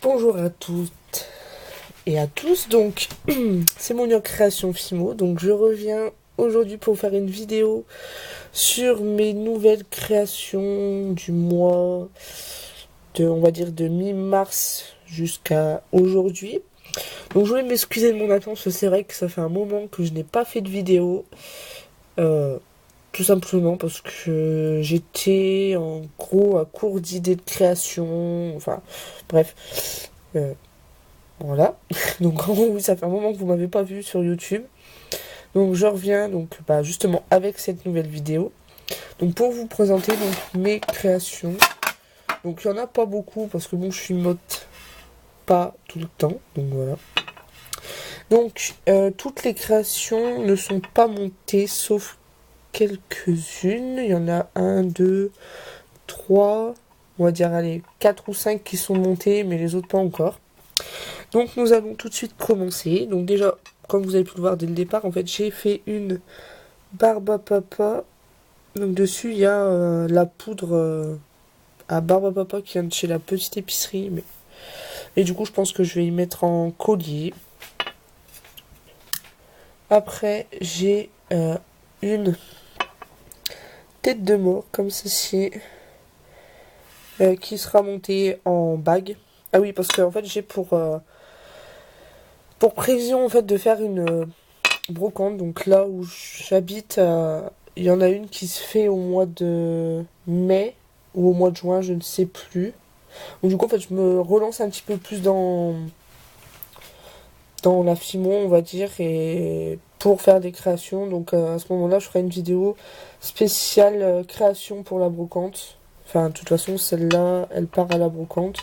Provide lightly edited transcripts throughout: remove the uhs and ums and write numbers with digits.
Bonjour à toutes et à tous, donc c'est mon création Fimo, donc je reviens aujourd'hui pour faire une vidéo sur mes nouvelles créations du mois on va dire de mi-mars jusqu'à aujourd'hui. Donc je voulais m'excuser de mon absence, parce que c'est vrai que ça fait un moment que je n'ai pas fait de vidéo, tout simplement parce que j'étais en gros à court d'idées de création, enfin bref. Voilà, donc en gros ça fait un moment que vous m'avez pas vu sur YouTube. Donc je reviens donc justement avec cette nouvelle vidéo. Donc pour vous présenter donc mes créations. Donc il y en a pas beaucoup parce que bon je filmote pas tout le temps. Donc voilà. Donc toutes les créations ne sont pas montées sauf quelques-unes. Il y en a 1, 2, 3, on va dire allez 4 ou 5 qui sont montées mais les autres pas encore. Donc nous allons tout de suite commencer. Donc déjà, comme vous avez pu le voir dès le départ, en fait j'ai fait une barbe à papa. Donc dessus il y a la poudre à barbe à papa qui vient de chez la petite épicerie. Et du coup je pense que je vais y mettre en collier. Après j'ai une tête de mort comme ceci. Qui sera montée en bague. Ah oui, parce que en fait j'ai pour prévision en fait de faire une brocante. Donc là où j'habite, il y en a une qui se fait au mois de mai ou au mois de juin, je ne sais plus. Donc du coup en fait je me relance un petit peu plus dans la Fimo, on va dire, et pour faire des créations. Donc à ce moment-là je ferai une vidéo spéciale création pour la brocante. Enfin de toute façon celle-là elle part à la brocante.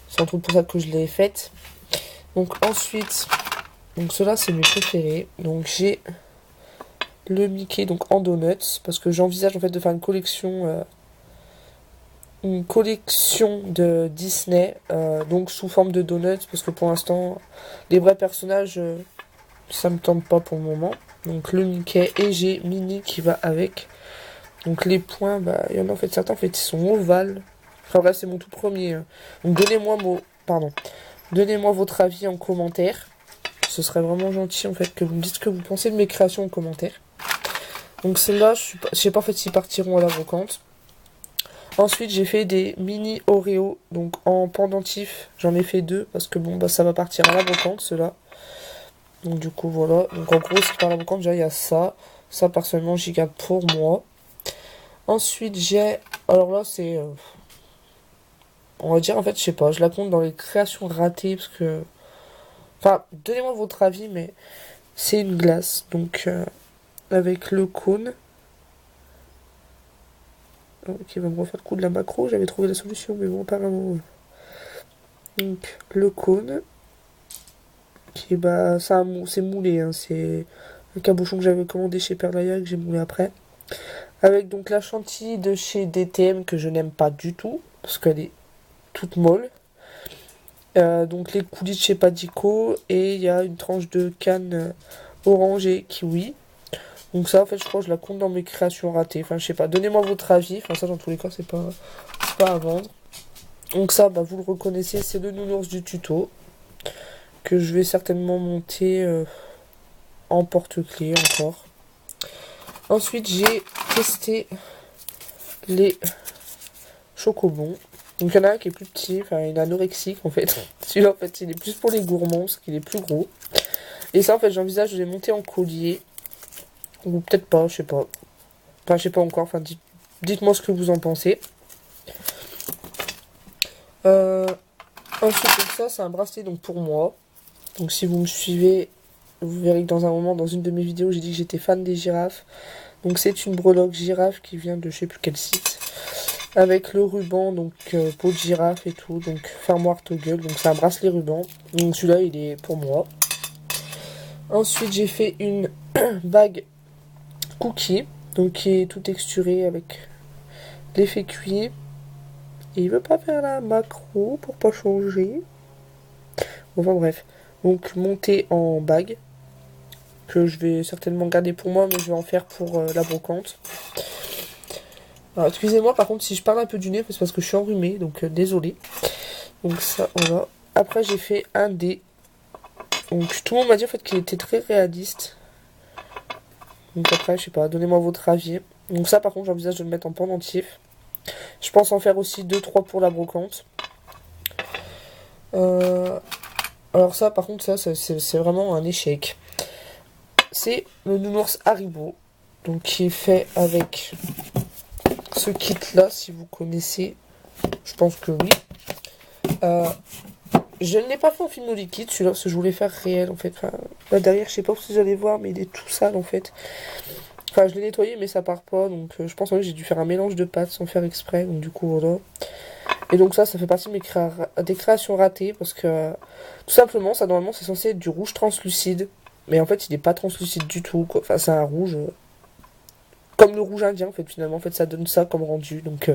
C'est entre autres pour ça que je l'ai faite. Donc ensuite, donc ceux-là c'est mes préférés. Donc j'ai le Mickey donc en donuts parce que j'envisage en fait de faire une collection de Disney donc sous forme de donuts parce que pour l'instant les vrais personnages ça me tente pas pour le moment. Donc le Mickey et j'ai Minnie qui va avec. Donc les points, il y en a en fait certains en fait ils sont ovales. Enfin bref c'est mon tout premier. Donc donnez-moi votre avis en commentaire. Ce serait vraiment gentil en fait que vous me dites ce que vous pensez de mes créations en commentaire. Donc celles-là, je sais pas en fait s'ils partiront à la brocante. Ensuite, j'ai fait des mini Oreo, donc en pendentif. J'en ai fait 2 parce que bon, ça va partir à la brocante, ceux-là. Donc du coup, voilà. Donc en gros, si par la brocante, déjà, il y a ça. Ça, personnellement, j'y garde pour moi. Ensuite, j'ai... Alors là, c'est... on va dire, en fait, je sais pas, je la compte dans les créations ratées parce que... Enfin, donnez-moi votre avis, mais c'est une glace. Donc, avec le cône. Qui va me refaire le coup de la macro, j'avais trouvé la solution, mais bon, apparemment. Donc, le cône. Qui c'est moulé, hein, c'est un cabochon que j'avais commandé chez Perlaya que j'ai moulé après. Avec donc la chantilly de chez DTM que je n'aime pas du tout, parce qu'elle est toute molle. Donc les coulis de chez Padico, et il y a une tranche de canne orange et kiwi. Donc ça en fait je crois que je la compte dans mes créations ratées. Enfin je sais pas, donnez-moi votre avis. Enfin ça dans tous les cas c'est pas à vendre. Donc ça vous le reconnaissez, c'est le nounours du tuto. Que je vais certainement monter en porte-clés encore. Ensuite j'ai testé les chocobons. Donc il y en a un qui est plus petit, enfin il est anorexique en fait. Celui-là en fait il est plus pour les gourmands parce qu'il est plus gros. Et ça en fait j'envisage de les monter en collier. Ou peut-être pas, je sais pas. Enfin je sais pas encore, enfin dites-moi ce que vous en pensez. Ensuite donc ça c'est un bracelet donc pour moi. Donc si vous me suivez, vous verrez que dans un moment, dans une de mes vidéos, j'ai dit que j'étais fan des girafes. Donc c'est une breloque girafe qui vient de je sais plus quel site. Avec le ruban, donc peau de girafe et tout, donc fermoir toggle, donc c'est un bracelet ruban. Donc celui-là il est pour moi. Ensuite j'ai fait une bague cookie, donc qui est tout texturée avec l'effet cuit. Et il veut pas faire la macro pour pas changer. Enfin bref, donc monté en bague, que je vais certainement garder pour moi, mais je vais en faire pour la brocante. Alors excusez-moi par contre si je parle un peu du nez, c'est parce que je suis enrhumée, donc désolé. Donc ça, voilà. Après, j'ai fait un dé. Donc tout le monde m'a dit en fait qu'il était très réaliste. Donc après, je sais pas, donnez-moi votre avis. Donc ça, par contre, j'envisage de le mettre en pendentif. Je pense en faire aussi 2-3 pour la brocante. Alors ça, par contre, ça c'est vraiment un échec. C'est le nounours Haribo. Donc qui est fait avec ce kit-là, si vous connaissez. Je pense que oui. Je ne l'ai pas fait en film liquide, celui-là, parce que je voulais faire réel, en fait. Enfin, là derrière, je sais pas si vous allez voir, mais il est tout sale, en fait. Enfin, je l'ai nettoyé, mais ça part pas. Donc, je pense que j'ai dû faire un mélange de pâtes sans faire exprès. Donc, du coup, voilà. Et donc, ça fait partie de des créations ratées. Parce que, tout simplement, ça, normalement, c'est censé être du rouge translucide. Mais en fait, il n'est pas translucide du tout, quoi. Enfin, c'est un rouge... comme le rouge indien, en fait, finalement. En fait, ça donne ça comme rendu. Donc,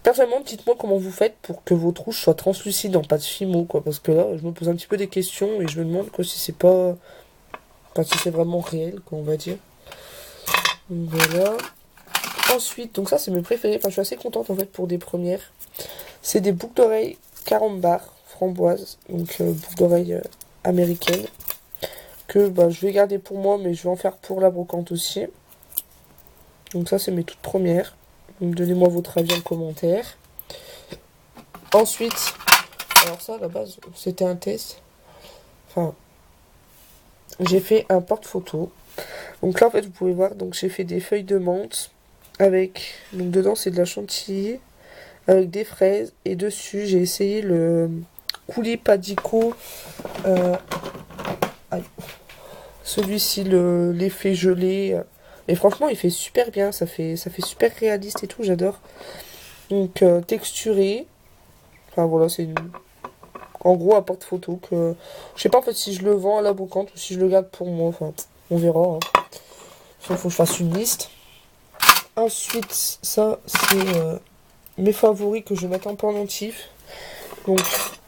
personnellement, dites-moi comment vous faites pour que votre rouge soit translucide en pâte Fimo, quoi. Parce que là, je me pose un petit peu des questions et je me demande, quoi, si c'est pas... Enfin, si c'est vraiment réel, quoi, on va dire. Donc, voilà. Ensuite, donc ça, c'est mes préférés. Enfin, je suis assez contente, en fait, pour des premières. C'est des boucles d'oreilles carambar framboise. Donc, boucles d'oreilles américaines. Que, bah, je vais garder pour moi, mais je vais en faire pour la brocante aussi. Donc ça, c'est mes toutes premières. Donc, donnez-moi votre avis en commentaire. Ensuite, alors ça, à la base, c'était un test. Enfin, j'ai fait un porte-photo. Donc là, en fait, vous pouvez voir, donc j'ai fait des feuilles de menthe avec... Donc dedans, c'est de la chantilly avec des fraises. Et dessus, j'ai essayé le coulis padico. Celui-ci, l'effet gelé. Et franchement, il fait super bien. Ça fait super réaliste et tout, j'adore. Donc, texturé. Enfin, voilà, c'est une... En gros, un porte-photo que... Je sais pas, en fait, si je le vends à la brocante ou si je le garde pour moi. Enfin, on verra. Hein. Il faut que je fasse une liste. Ensuite, ça, c'est mes favoris que je vais mettre en pendentif. Donc,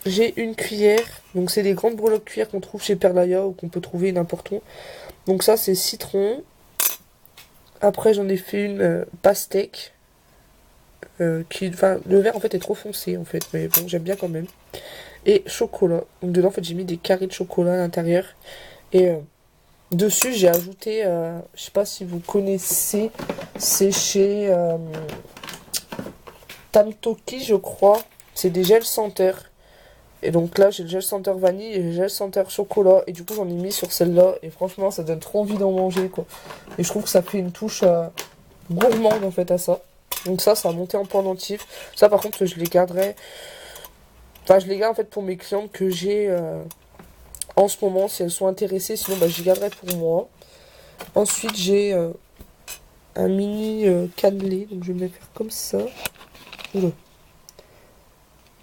j'ai une cuillère. Donc, c'est des grandes breloques cuillères qu'on trouve chez Perlaya ou qu'on peut trouver n'importe où. Donc, ça, c'est citron. Après, j'en ai fait une pastèque. Enfin, le vert, en fait, est trop foncé, en fait. Mais bon, j'aime bien quand même. Et chocolat. Donc, dedans, en fait, j'ai mis des carrés de chocolat à l'intérieur. Et dessus, j'ai ajouté... je sais pas si vous connaissez. C'est chez... Tamtoki, je crois. C'est des gels senteurs. Et donc là, j'ai le gel senteur vanille et le gel senteur chocolat. Et du coup, j'en ai mis sur celle-là. Et franchement, ça donne trop envie d'en manger, quoi. Et je trouve que ça fait une touche gourmande, en fait, à ça. Donc ça a monté en pendentif. Ça, par contre, je les garderai... Enfin, je les garde, en fait, pour mes clientes que j'ai en ce moment, si elles sont intéressées. Sinon, bah, je les garderai pour moi. Ensuite, j'ai un mini cannelé. Donc, je vais me le faire comme ça. Oula.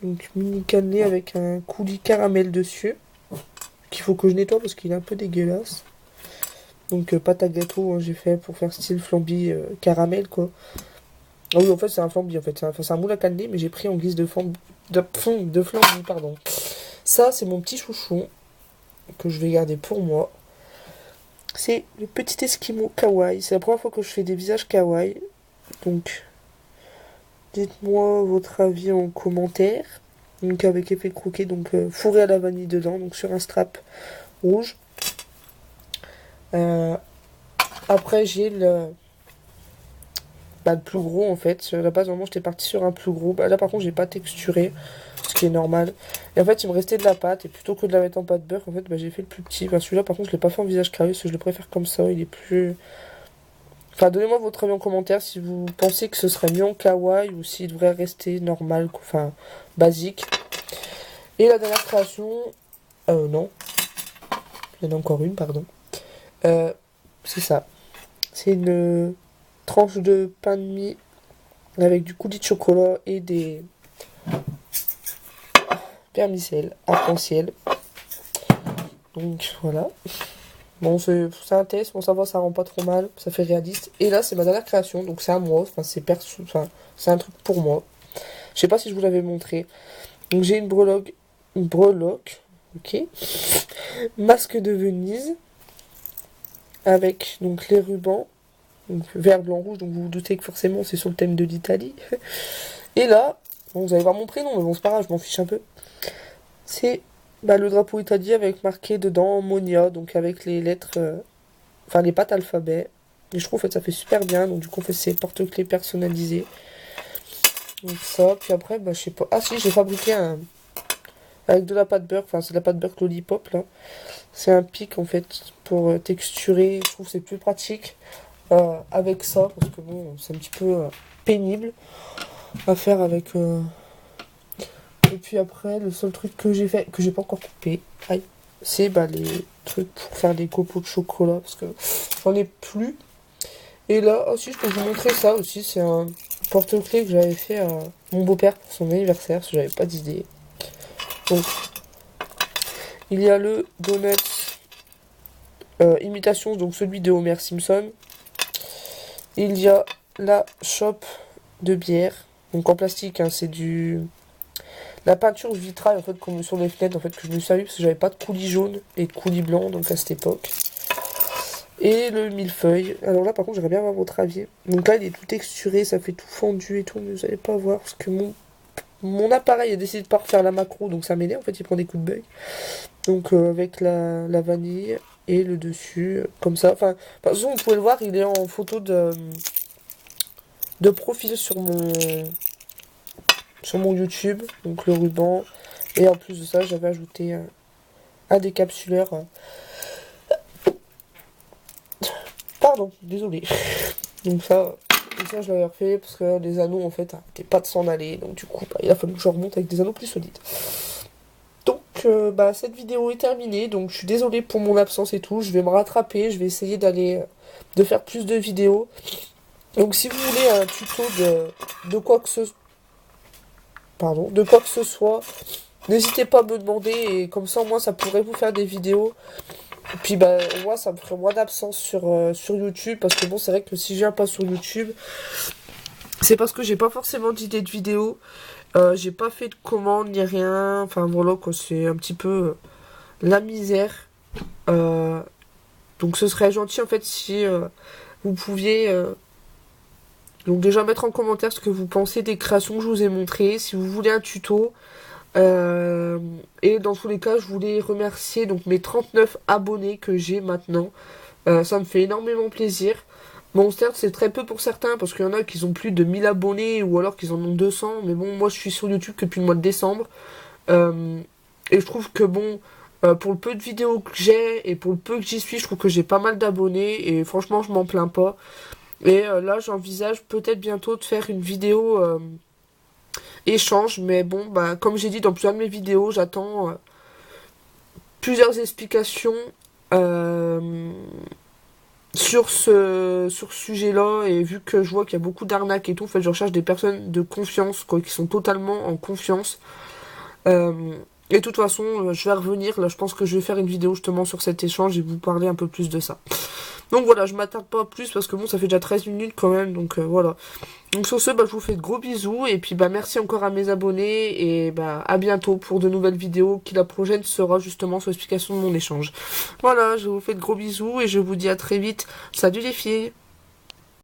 Donc mini cannelé avec un coulis caramel dessus. Qu'il faut que je nettoie parce qu'il est un peu dégueulasse. Donc pâte à gâteau, hein, j'ai fait pour faire style flambi caramel quoi. Ah oui en fait c'est un flambi en fait. C'est un moule à cannelé mais j'ai pris en guise de flambi, pardon. Ça c'est mon petit chouchou que je vais garder pour moi. C'est le petit esquimau kawaii. C'est la première fois que je fais des visages kawaii. Donc dites-moi votre avis en commentaire. Donc avec effet croquet, donc fourré à la vanille dedans, donc sur un strap rouge. Après j'ai le plus gros en fait. Sur la base vraiment j'étais parti sur un plus gros. Là par contre j'ai pas texturé, ce qui est normal. Et en fait il me restait de la pâte et plutôt que de la mettre en pâte beurre, en fait j'ai fait le plus petit. Celui-là par contre je l'ai pas fait en visage carré, parce que je le préfère comme ça, il est plus... Enfin donnez-moi votre avis en commentaire si vous pensez que ce serait mieux en kawaii ou s'il devrait rester normal, enfin basique. Et la dernière création, non, il y en a encore une, pardon. C'est ça. C'est une tranche de pain de mie avec du coulis de chocolat et des vermicelles arc-en-ciel. Donc voilà. Bon, c'est un test, bon ça va, ça rend pas trop mal, ça fait réaliste. Et là, c'est ma dernière création, donc c'est à moi, enfin c'est perso, enfin c'est un truc pour moi. Je sais pas si je vous l'avais montré. Donc j'ai une breloque, ok, masque de Venise, avec donc les rubans, donc vert, blanc, rouge, donc vous vous doutez que forcément c'est sur le thème de l'Italie. Et là, Bon, vous allez voir mon prénom, mais bon, c'est pas grave, je m'en fiche un peu. C'est le drapeau italien avec marqué dedans Monia, donc avec les lettres, enfin les pattes alphabet. Et je trouve en fait ça fait super bien, donc du coup en fait c'est porte-clés personnalisé. Donc ça, puis après, je sais pas. Ah si, j'ai fabriqué un. Avec de la pâte beurre, enfin c'est de la pâte beurre lollipop là. C'est un pic en fait pour texturer, je trouve que c'est plus pratique avec ça, parce que bon, c'est un petit peu pénible à faire avec. Et puis après, le seul truc que j'ai fait, que j'ai pas encore coupé, aïe, c'est les trucs pour faire des copeaux de chocolat, parce que j'en ai plus. Et là, aussi, je peux vous montrer ça aussi, c'est un porte-clés que j'avais fait à mon beau-père pour son anniversaire, parce que j'avais pas d'idée. Donc, il y a le donut imitation, donc celui de Homer Simpson. Il y a la chope de bière, donc en plastique, hein, c'est la peinture vitrail en fait comme sur les fenêtres en fait que je me suis servi parce que j'avais pas de coulis jaune et de coulis blanc donc à cette époque. Et le millefeuille. Alors là par contre j'aimerais bien avoir votre avis. Donc là il est tout texturé, ça fait tout fendu et tout, mais vous allez pas voir parce que mon appareil a décidé de pas refaire la macro donc ça m'énerve en fait, il prend des coups de bug. Donc avec la vanille et le dessus comme ça. Enfin, de toute façon vous pouvez le voir, il est en photo de profil sur mon YouTube, donc le ruban. Et en plus de ça, j'avais ajouté un décapsuleur. Pardon, désolé. Donc ça je l'avais refait parce que les anneaux en fait n'arrêtaient pas de s'en aller. Donc du coup, il a fallu que je remonte avec des anneaux plus solides. Donc cette vidéo est terminée. Donc je suis désolée pour mon absence et tout. Je vais me rattraper. Je vais essayer de faire plus de vidéos. Donc si vous voulez un tuto de quoi que ce soit, n'hésitez pas à me demander et comme ça, moi, ça pourrait vous faire des vidéos. Et puis, moi, ça me ferait moins d'absence sur YouTube. Parce que bon, c'est vrai que si je viens pas sur YouTube, c'est parce que j'ai pas forcément d'idée de vidéo. J'ai pas fait de commande ni rien. Enfin, voilà, quoi, c'est un petit peu la misère. Donc, ce serait gentil, en fait, si vous pouviez... donc déjà mettre en commentaire ce que vous pensez des créations que je vous ai montrées. Si vous voulez un tuto... et dans tous les cas, je voulais remercier donc mes 39 abonnés que j'ai maintenant. Ça me fait énormément plaisir. Bon, certes, c'est très peu pour certains, parce qu'il y en a qui ont plus de 1000 abonnés, ou alors qu'ils en ont 200. Mais bon, moi, je suis sur YouTube que depuis le mois de décembre. Et je trouve que bon, pour le peu de vidéos que j'ai, et pour le peu que j'y suis, je trouve que j'ai pas mal d'abonnés. Et franchement, je m'en plains pas. Et là, j'envisage peut-être bientôt de faire une vidéo... échange, mais bon, comme j'ai dit dans plusieurs de mes vidéos, j'attends plusieurs explications sur ce sujet-là, et vu que je vois qu'il y a beaucoup d'arnaques et tout, en fait, je recherche des personnes de confiance, quoi, qui sont totalement en confiance. Et de toute façon, je vais revenir, là, je pense que je vais faire une vidéo justement sur cet échange et vous parler un peu plus de ça. Donc voilà, je m'attarde pas plus parce que bon, ça fait déjà 13 minutes quand même, donc voilà. Donc sur ce, je vous fais de gros bisous, et puis merci encore à mes abonnés, et à bientôt pour de nouvelles vidéos, qui la prochaine sera justement sur l'explication de mon échange. Voilà, je vous fais de gros bisous, et je vous dis à très vite. Salut les filles!